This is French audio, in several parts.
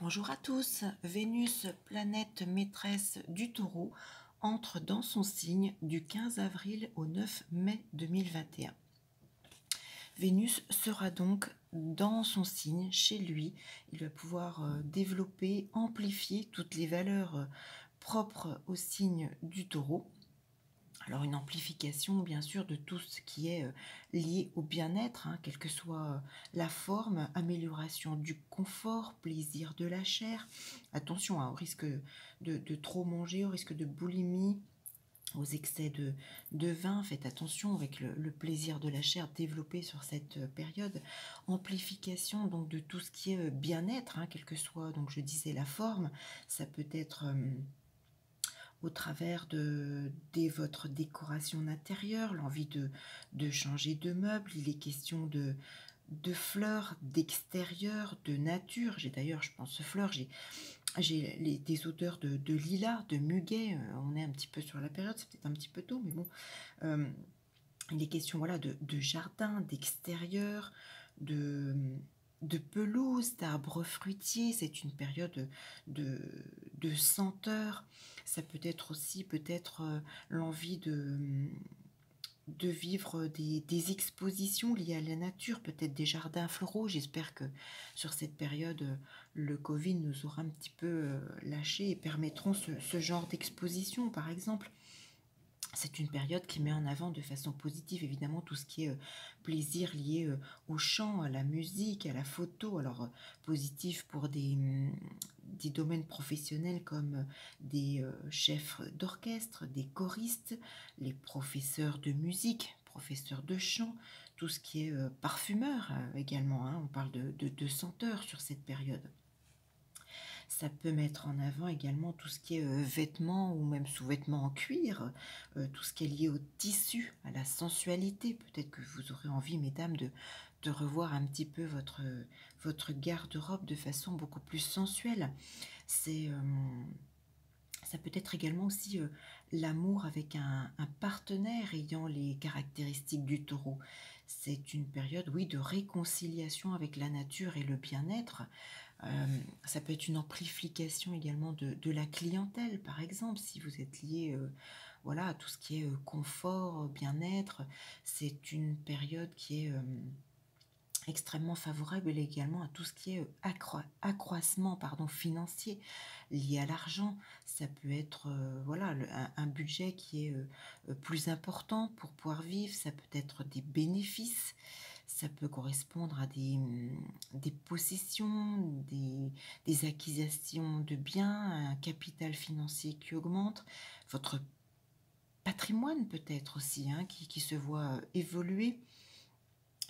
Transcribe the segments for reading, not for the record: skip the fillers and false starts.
Bonjour à tous, Vénus, planète maîtresse du Taureau, entre dans son signe du 15 avril au 9 mai 2021. Vénus sera donc dans son signe, chez lui. Il va pouvoir développer, amplifier toutes les valeurs propres au signe du Taureau. Alors une amplification bien sûr de tout ce qui est lié au bien-être, quelle que soit la forme, amélioration du confort, plaisir de la chair. Attention au risque de trop manger, au risque de boulimie, aux excès de vin. Faites attention avec le plaisir de la chair développé sur cette période. Amplification donc de tout ce qui est bien-être, quelle que soit, donc je disais, la forme. Ça peut être au travers de votre décoration d'intérieur, l'envie de changer de meubles. Il est question de fleurs, d'extérieur, de nature. J'ai d'ailleurs, je pense, fleurs, j'ai des odeurs de lilas, de muguet. On est un petit peu sur la période, c'est peut-être un petit peu tôt, mais bon. Il est question, voilà, de jardin, d'extérieur, de pelouse, d'arbres fruitiers. C'est une période de senteur. Ça peut être aussi peut-être l'envie de vivre des expositions liées à la nature, peut-être des jardins floraux. J'espère que sur cette période, le Covid nous aura un petit peu lâché et permettront ce genre d'exposition, par exemple. C'est une période qui met en avant de façon positive, évidemment, tout ce qui est plaisir lié au chant, à la musique, à la photo. Alors, positif pour des domaines professionnels comme des chefs d'orchestre, des choristes, les professeurs de musique, professeurs de chant, tout ce qui est parfumeur également. On parle de senteurs sur cette période. Ça peut mettre en avant également tout ce qui est vêtements ou même sous-vêtements en cuir, tout ce qui est lié au tissu, à la sensualité. Peut-être que vous aurez envie, mesdames, de revoir un petit peu votre garde-robe de façon beaucoup plus sensuelle. Ça peut être également aussi l'amour avec un partenaire ayant les caractéristiques du taureau. C'est une période, oui, de réconciliation avec la nature et le bien-être. Ça peut être une amplification également de la clientèle, par exemple, si vous êtes lié voilà, à tout ce qui est confort, bien-être. C'est une période qui est extrêmement favorable également à tout ce qui est accroissement financier lié à l'argent. Ça peut être voilà, un budget qui est plus important pour pouvoir vivre. Ça peut être des bénéfices. Ça peut correspondre à des possessions, des acquisitions de biens, un capital financier qui augmente. Votre patrimoine peut-être aussi qui se voit évoluer.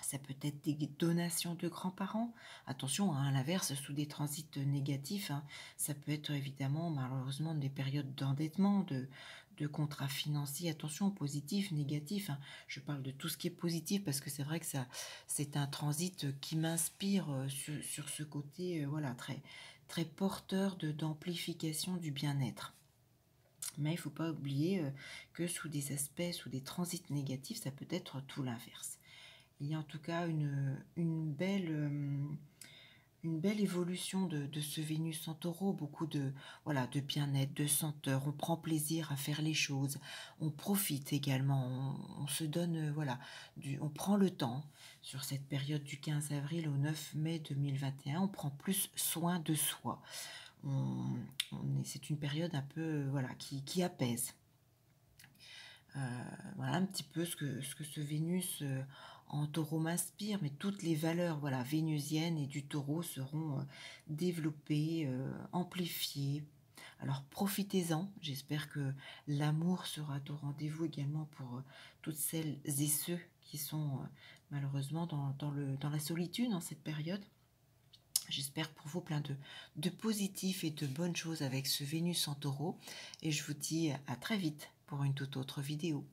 Ça peut être des donations de grands-parents. Attention, à l'inverse, sous des transits négatifs, ça peut être évidemment, malheureusement, des périodes d'endettement, de contrats financiers. Attention, positif, négatif. Je parle de tout ce qui est positif parce que c'est vrai que c'est un transit qui m'inspire sur ce côté voilà, très, très porteur d'amplification du bien-être. Mais il ne faut pas oublier que sous des aspects, sous des transits négatifs, ça peut être tout l'inverse. Il y a en tout cas une belle évolution de ce Vénus en taureau, beaucoup voilà, de bien-être, de senteur. On prend plaisir à faire les choses, on profite également, on se donne, voilà, on prend le temps sur cette période du 15 avril au 9 mai 2021, on prend plus soin de soi. C'est une période un peu voilà, qui apaise. Voilà un petit peu ce que ce Vénus en taureau m'inspire, mais toutes les valeurs voilà, vénusiennes et du taureau seront développées, amplifiées. Alors profitez-en, j'espère que l'amour sera au rendez-vous également pour toutes celles et ceux qui sont malheureusement dans la solitude en cette période. J'espère pour vous plein de positifs et de bonnes choses avec ce Vénus en taureau, et je vous dis à très vite pour une toute autre vidéo.